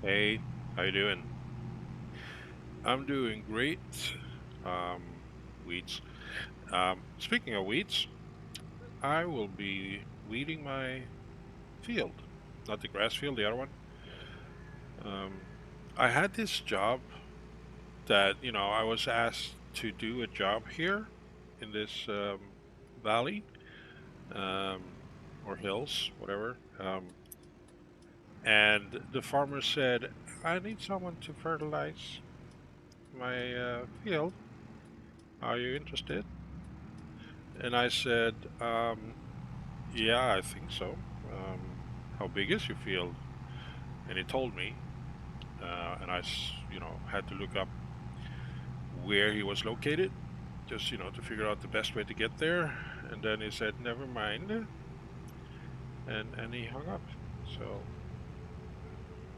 Hey, how you doing? I'm doing great. Weeds. Speaking of weeds, I will be weeding my field, not the grass field, the other one. Um, I had this job that I was asked to do a job here in this valley um, or hills, whatever. And the farmer said, "I need someone to fertilize my field. Are you interested?" And I said, "Yeah, I think so. How big is your field?" And he told me, and I had to look up where he was located, just to figure out the best way to get there. And then he said, "Never mind," and he hung up. So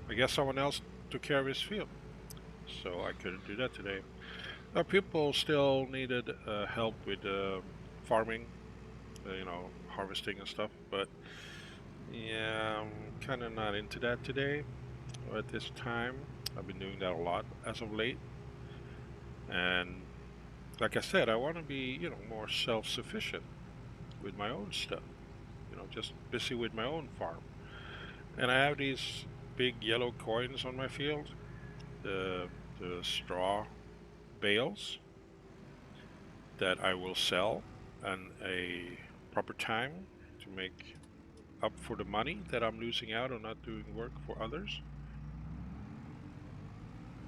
I guess someone else took care of his field, so I couldn't do that today. People still needed help with farming, harvesting and stuff, but yeah, I'm kind of not into that today or at this time. I've been doing that a lot as of late. And like I said, I want to be, more self-sufficient with my own stuff, just busy with my own farm. And I have these big yellow coins on my field, the straw bales that I will sell on a proper time to make up for the money that I'm losing out on not doing work for others.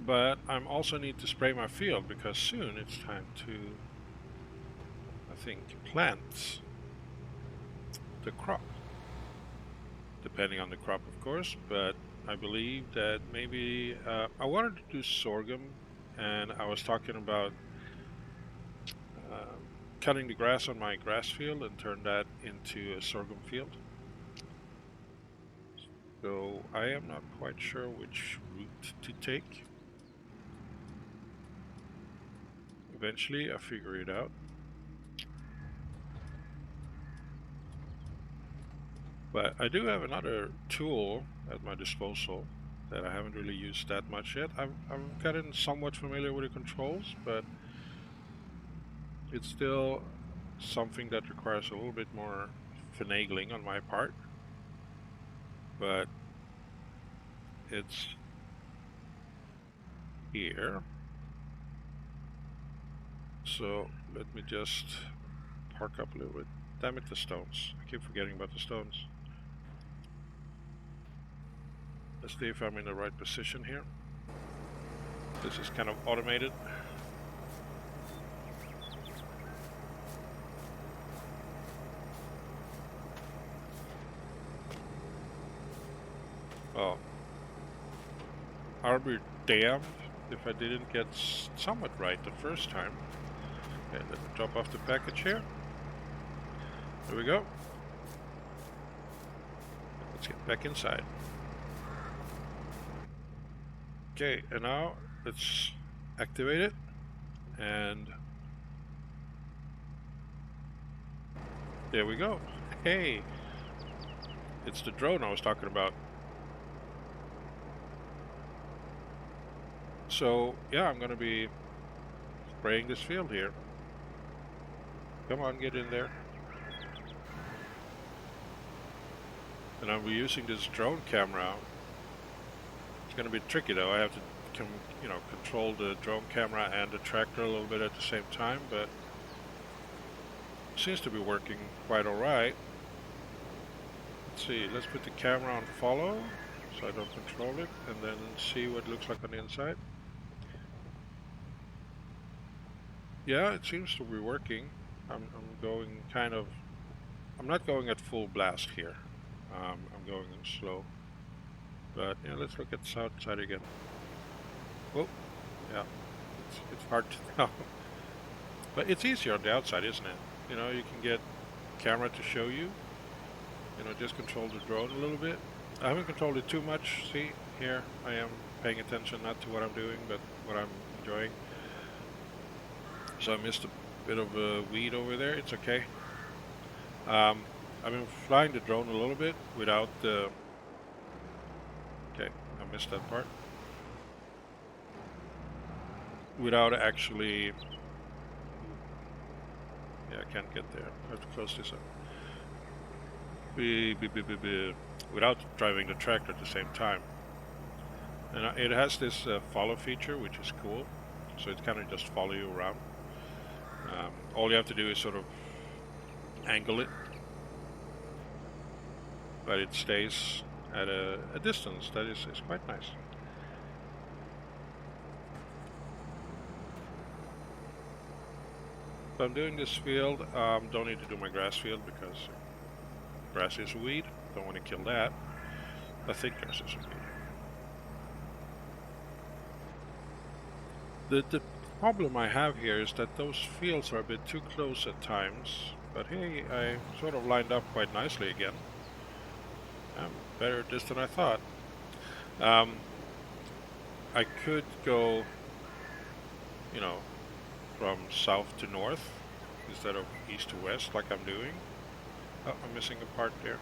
But I'm also need to spray my field because soon it's time to, I think, plant the crop, depending on the crop, of course. But I believe that maybe I wanted to do sorghum, and I was talking about cutting the grass on my grass field and turn that into a sorghum field. So I am not quite sure which route to take. Eventually, I figure it out. But I do have another tool at my disposal that I haven't really used that much yet. I've gotten somewhat familiar with the controls, but it's still something that requires a little bit more finagling on my part. But it's here. So let me just park up a little bit. Damn it, the stones. I keep forgetting about the stones. Let's see if I'm in the right position here. This is kind of automated. Oh, I'll be damned if I didn't get somewhat right the first time. Okay, let me drop off the package here. There we go. Let's get back inside. Okay, and now let's activate it. And there we go. Hey, it's the drone I was talking about. So, yeah, I'm going to be spraying this field here. Come on, get in there. And I'll be using this drone camera. It's going to be tricky though. I have to control the drone camera and the tractor a little bit at the same time, but it seems to be working quite all right. Let's see, let's put the camera on follow so I don't control it, and then see what it looks like on the inside. Yeah, it seems to be working. I'm going I'm not going at full blast here. I'm going slow. But yeah, let's look at the south side again. Oh, yeah, it's hard to tell. But it's easier on the outside, isn't it? You can get camera to show you. Just control the drone a little bit. I haven't controlled it too much. See, here I am paying attention not to what I'm doing, but what I'm enjoying. So I missed a bit of a weed over there. It's okay. I've been flying the drone a little bit without the. Okay, I'm I missed that part. Without actually... Yeah, I can't get there. I have to close this up. Without driving the tractor at the same time. And it has this follow feature, which is cool. So it kind of just follow you around. All you have to do is sort of angle it, but it stays at a distance that is quite nice. So I'm doing this field. Don't need to do my grass field because grass is a weed. Don't want to kill that. I think grass is a weed. The problem I have here is that those fields are a bit too close at times. But hey, I sort of lined up quite nicely again. I'm better at this than I thought. I could go, you know, from south to north instead of east to west like I'm doing. Oh, I'm missing a part there.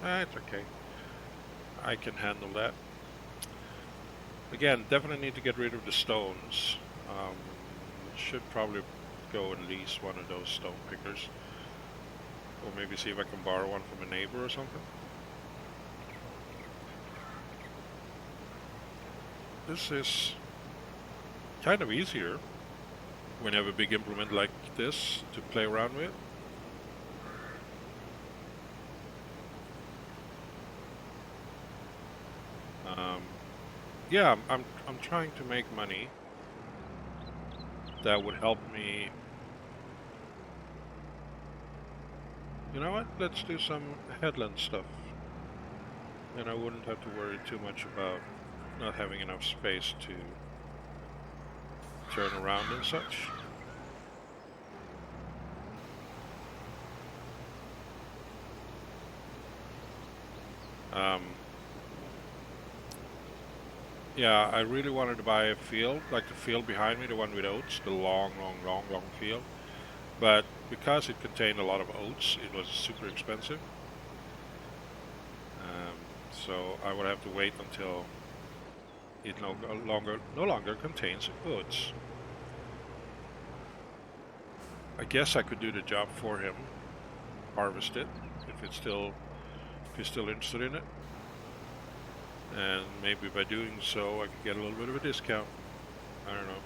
It's okay. I can handle that. Again, definitely need to get rid of the stones. Should probably go and lease one of those stone pickers. Or maybe see if I can borrow one from a neighbor or something. This is kind of easier when you have a big implement like this to play around with. Yeah, I'm trying to make money that would help me. You know what? Let's do some headland stuff. And I wouldn't have to worry too much about not having enough space to turn around and such. Yeah, I really wanted to buy a field, like the field behind me, the one with oats, the long field. But because it contained a lot of oats, it was super expensive. So I would have to wait until it no longer contains oats. I guess I could do the job for him, harvest it, if he's still interested in it. And maybe by doing so, I could get a little bit of a discount. I don't know.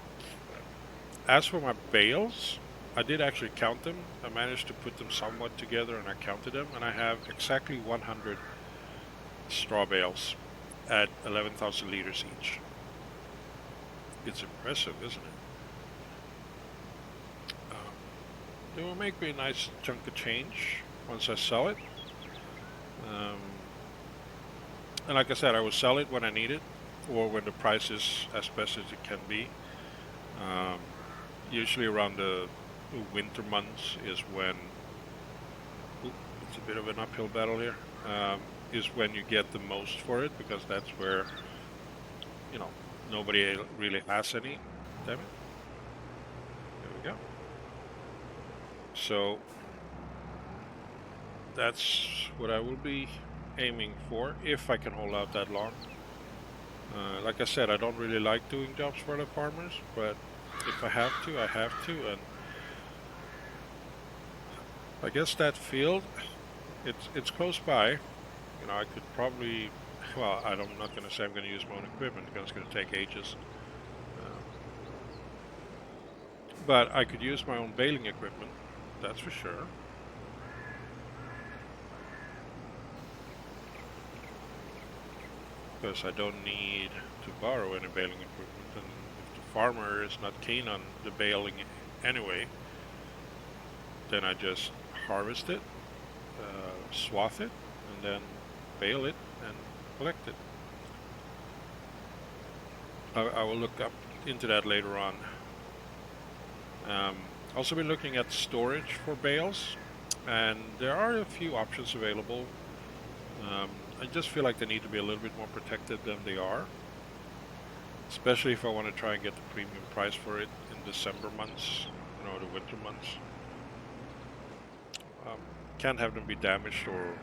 As for my bales, I did actually count them. I managed to put them somewhat together and I counted them. And I have exactly 100 straw bales at 11,000 liters each. It's impressive, isn't it? It will make me a nice chunk of change once I sell it. And like I said, I will sell it when I need it, or when the price is as best as it can be. Usually around the winter months is when... it's a bit of an uphill battle here. Is when you get the most for it, because that's where, you know, nobody really has any. Damn it. There we go. So that's what I will be aiming for, if I can hold out that long. Like I said, I don't really like doing jobs for the farmers, but if I have to, I have to. And I guess that field, it's close by. You know, I could probably, well, I'm not going to say I'm going to use my own equipment because it's going to take ages. But I could use my own baling equipment, that's for sure. Because I don't need to borrow any baling equipment, and if the farmer is not keen on the baling anyway, then I just harvest it, swath it, and then bale it and collect it. I will look up into that later on. Also been looking at storage for bales, and there are a few options available. I just feel like they need to be a little bit more protected than they are, especially if I want to try and get the premium price for it in December months, you know, the winter months. Can't have them be damaged or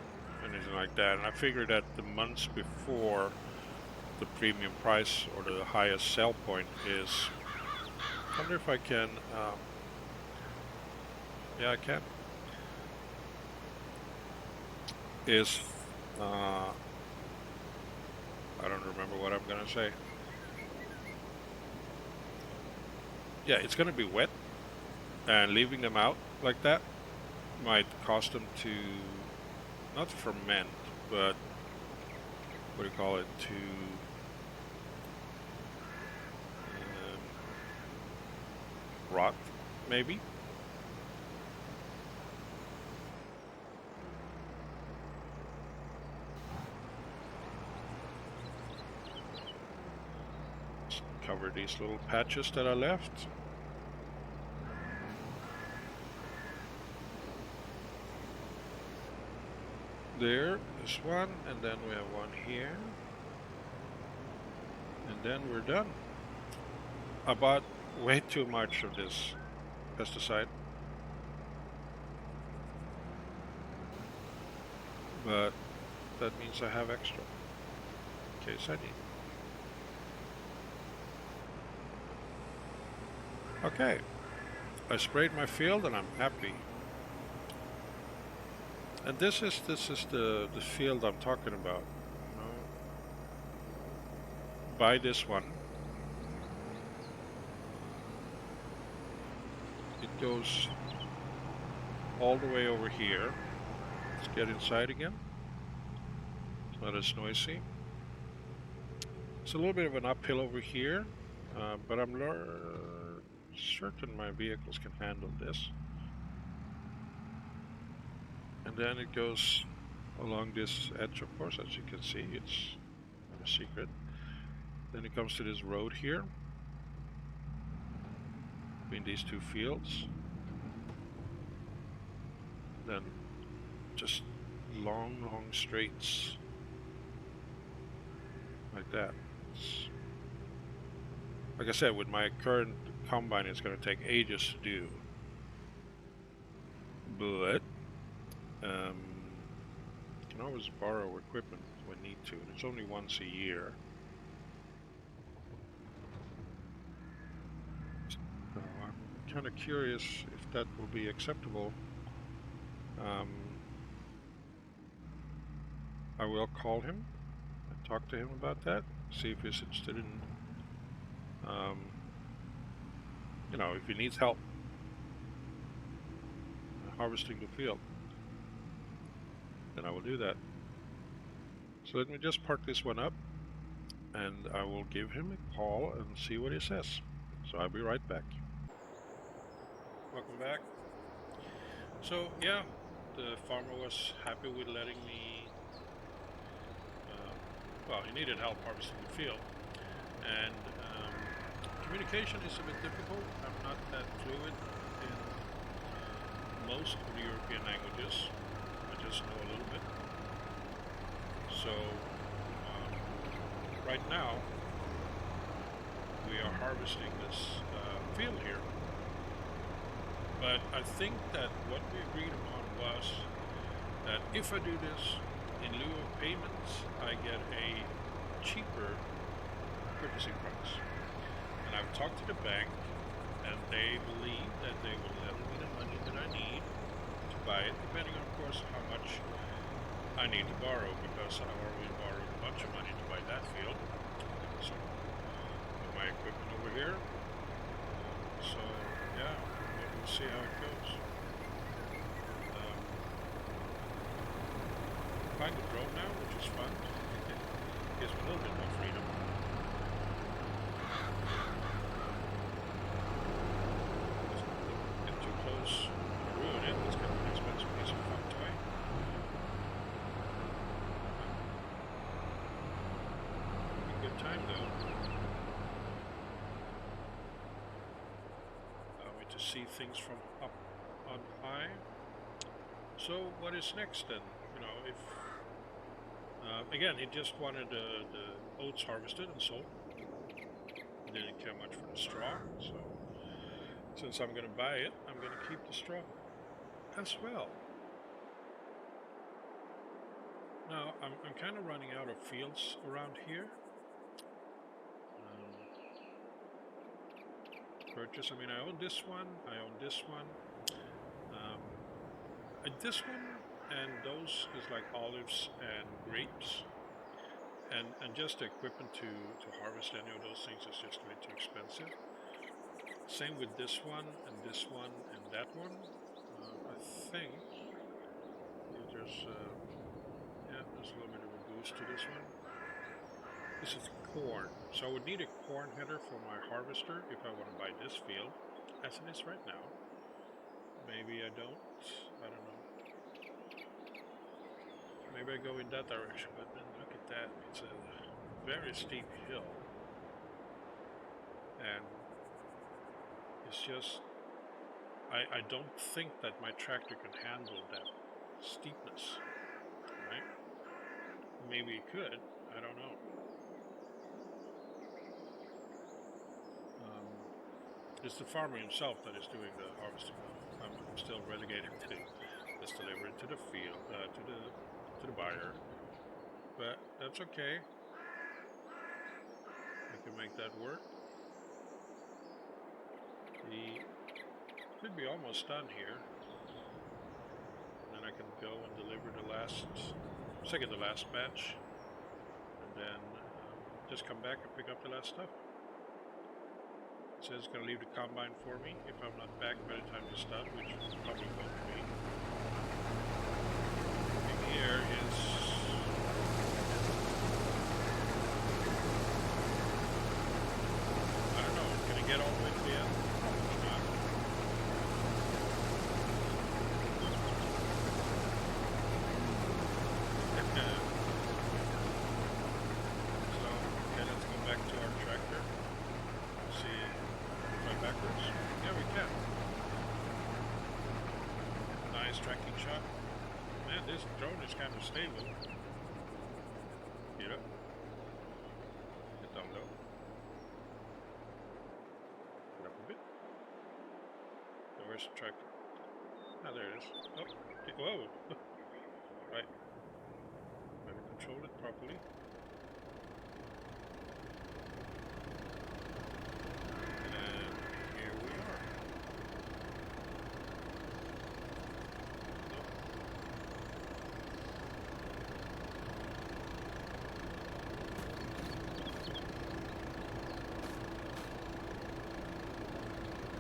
anything like that. And I figured that the months before the premium price or the highest sell point is. I wonder if I can. Yeah, I can. Is I don't remember what I'm gonna say. Yeah, it's gonna be wet, and leaving them out like that might cause them to not ferment, but what do you call it? To rot, maybe. Just cover these little patches that I left. There is one, and then we have one here, and then we're done. I bought way too much of this pesticide, but that means I have extra in case I need. Okay, I sprayed my field and I'm happy. And this is the field I'm talking about. You know, buy this one. It goes all the way over here. Let's get inside again. It's not as noisy. It's a little bit of an uphill over here, but I'm certain my vehicles can handle this. And then it goes along this edge, of course, as you can see, it's not a secret. Then it comes to this road here, between these two fields. Then just long, long straights, like that. Like I said, with my current combine, it's going to take ages to do. But you can always borrow equipment when need to. And it's only once a year. So I'm kind of curious if that will be acceptable. I will call him and talk to him about that. See if he's interested in, you know, if he needs help harvesting the field, then I will do that. So let me just park this one up, and I will give him a call and see what he says. So I'll be right back. Welcome back. So yeah, the farmer was happy with letting me. Well, he needed help harvesting the field, and communication is a bit difficult. I'm not that fluent in most of the European languages. I just know a little bit. So right now we are harvesting this field here. But I think that what we agreed upon was that if I do this in lieu of payments, I get a cheaper purchasing price. And I've talked to the bank, and they believe that they will lend me the money that I need to buy it, depending on, of course, how much I need to borrow, because I've already borrowed a bunch of money to buy that field. So, put my equipment over here. So, yeah, we'll see how it goes. Flying the drone now, which is fun. It gives me a little bit more freedom. Get too close, ruin it. Let's get an expensive piece of fun toy. A good time though. Allow me to see things from up on high. So what is next then? You know, if again, he just wanted the oats harvested and sold. He didn't care much for the straw, so since I'm going to buy it, I'm going to keep the straw as well. Now, I'm kind of running out of fields around here, purchase. I mean, I own this one, I own this one. This one and those is like olives and grapes. And just the equipment to harvest any of those things is just way too expensive. Same with this one and this one and that one. I think there's there's a little bit of a boost to this one. This is corn, so I would need a corn header for my harvester if I want to buy this field, as it is right now. Maybe I don't. I don't know. Maybe I go in that direction, but then look at that. It's a very steep hill. And it's just, I don't think that my tractor can handle that steepness, right? Maybe it could, I don't know. It's the farmer himself that is doing the harvesting. I'm still relegated to just deliver it to the field, to the buyer, but that's okay. I can make that work. The should be almost done here. And then I can go and deliver the last batch, and then just come back and pick up the last stuff. It says it's going to leave the combine for me if I'm not back by the time it's done, which probably won't be. And here is I don't know, can I get all the way to the end? Probably not. So, okay, let's go back to our tractor. See, right backwards? Yeah, we can. Nice tracking shot. Man, this drone is kind of stable. Get up. Get down low. Get up a bit. Now, where's the tractor? Ah, there it is. Oh, whoa! Right. Better control it properly. And here we are. Nope.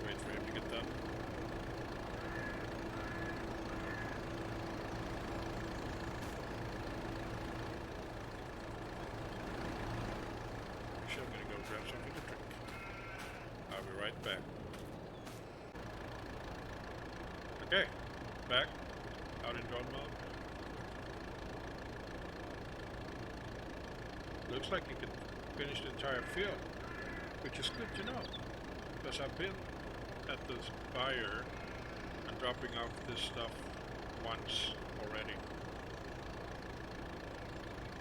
Wait for him to get done. Actually, I'm gonna go grab something to drink. I'll be right back. Okay, back out in drone mode. Looks like you can finish the entire field, which is good to know, because I've been at the buyer and dropping off this stuff once already.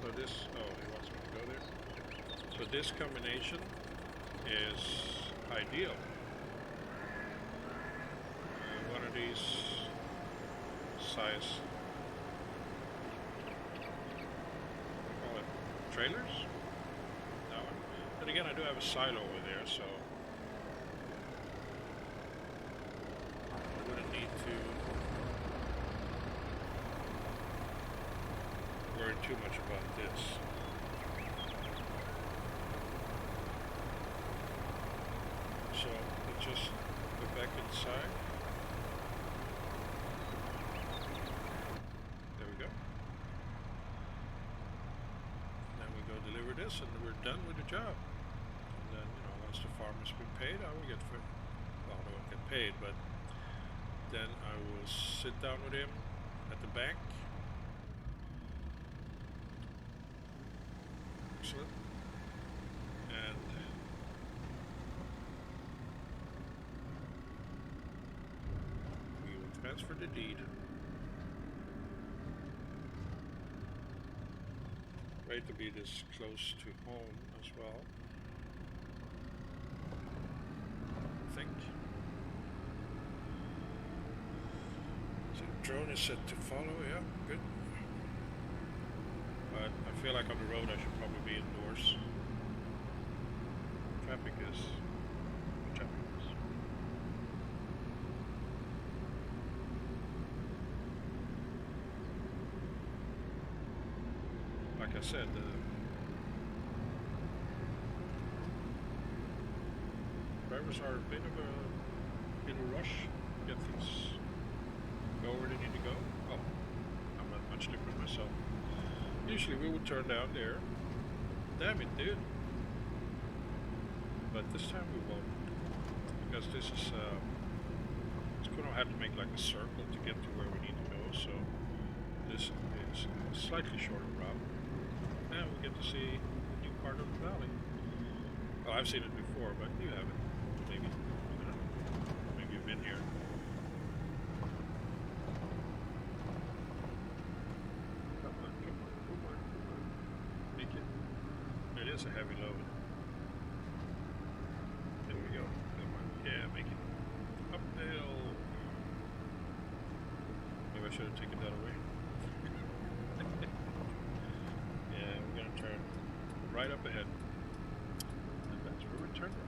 So this, oh, he wants me to go there. So this combination is ideal. One of these size, call it trailers. That one. But again, I do have a silo over there, so I wouldn't need to worry too much about this. So let's just go back inside. There we go. Then we go deliver this and we're done with the job. And then, you know, once the farmer's been paid, I will get well, I won't get paid, but then I will sit down with him at the bank. Excellent. And we will transfer the deed. Great to be this close to home as well, I think. So the drone is set to follow, yeah, good. But I feel like on the road I should probably be indoors. Traffic is... like I said, drivers are a bit of in a rush to get things go where they need to go. Oh, I'm not much different myself. Usually we would turn down there. Damn it, dude. But this time we won't. Because this is, it's going to have to make like a circle to get to where we need to go. So this is a slightly shorter route. And we get to see a new part of the valley. Well, I've seen it before, but you haven't. Maybe. I don't know. Maybe you've been here. Come on, come on, come on, come on. Make it. It is a heavy load. There we go. Come on. Yeah, make it. Up the hill. Maybe I should have taken that away. Yeah, we're going to turn right up ahead. And that's where we turn around.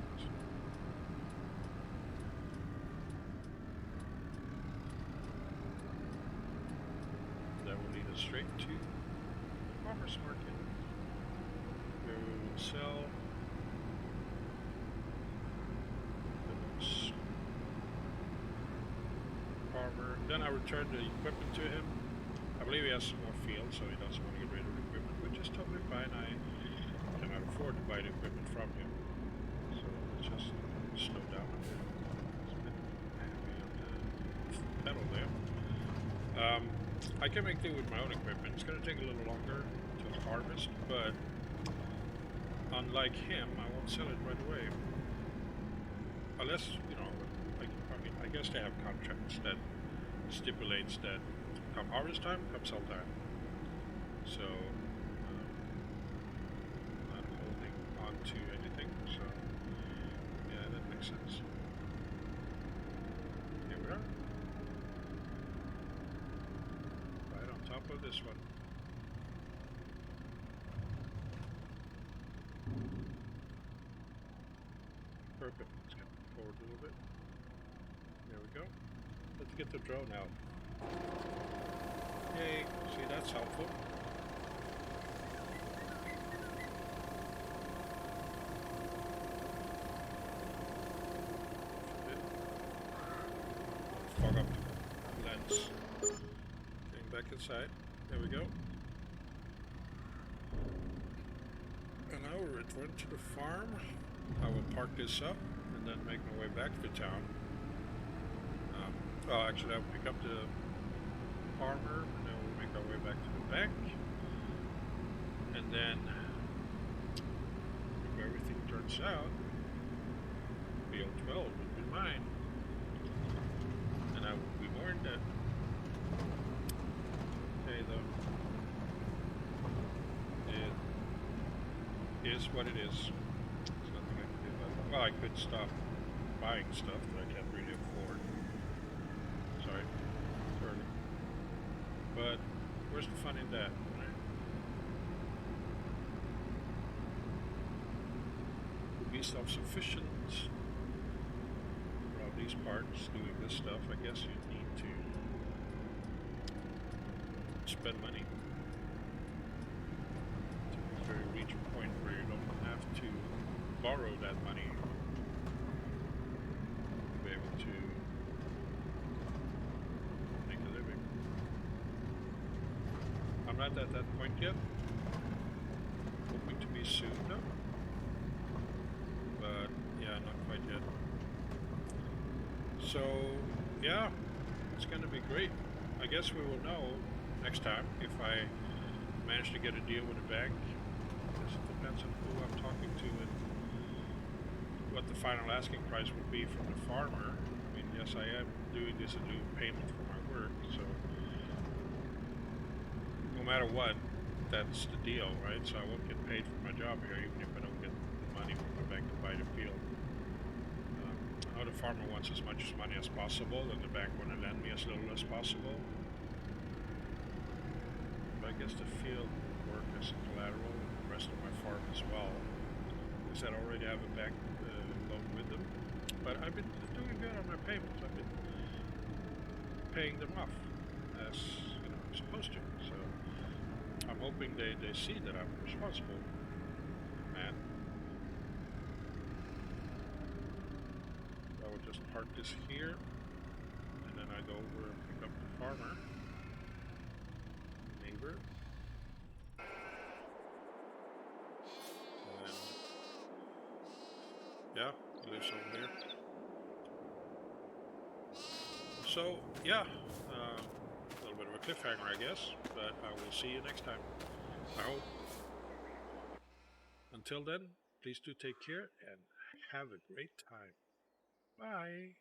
That will lead us straight to the farmer's market, where we will sell the farmer. Then I return the equipment to him. I believe he has some more fields, so he doesn't want to get rid of the equipment, which is totally fine. I cannot afford to buy the equipment from him. So let's just slow down a bit. It's a bit heavy on the pedal there. I can make do with my own equipment. It's going to take a little longer to harvest, but unlike him, I won't sell it right away. Unless, you know, I guess they have contracts that stipulates that come harvest time, come sell time. So, not holding on to anything, so yeah, that makes sense. Here we are. Right on top of this one. Perfect. Let's get forward a little bit. There we go. Let's get the drone out. Yay, see, that's helpful. Fog up the lens. Getting back inside. There we go. And now we're returning to the farm. I will park this up and then make my way back to town. Well, actually, I'll pick up the farmer, and then we'll make our way back to the bank. And then, if everything turns out, field 12 will be mine. And I will be warned that. Okay, though. It is what it is. There's nothing I can do about it. Well, I could stop buying stuff that I can't really afford. Sorry, turning. But where's the fun in that, right? To be self-sufficient around these parts, doing this stuff, I guess you need to spend money to reach a point where you don't have to borrow that money to be able to make a living. I'm not at that point yet. Hoping to be soon though. But yeah, not quite yet. So yeah, it's gonna be great. I guess we will know next time if I manage to get a deal with a bank. I guess it depends on who I'm talking to and what the final asking price will be from the farmer. I mean, yes, I am doing this in lieu of payment for my work, so no matter what, that's the deal, right? So I won't get paid for my job here, even if I don't get the money from the bank to buy the field. I know the farmer wants as much money as possible, and the bank want to lend me as little as possible. But I guess the field will work as collateral, and the rest of my farm as well. Because I already have a bank loan with them. But I've been doing good on my payments. I've been paying them off as you know I'm supposed to. So I I'm hoping they see that I'm responsible, man. I will just park this here, and then I go over and pick up the farmer, neighbor, and yeah, he lives over here. So yeah, a little bit of a cliffhanger, I guess, but I will see you next time. I hope. Until then, please do take care and have a great time. Bye.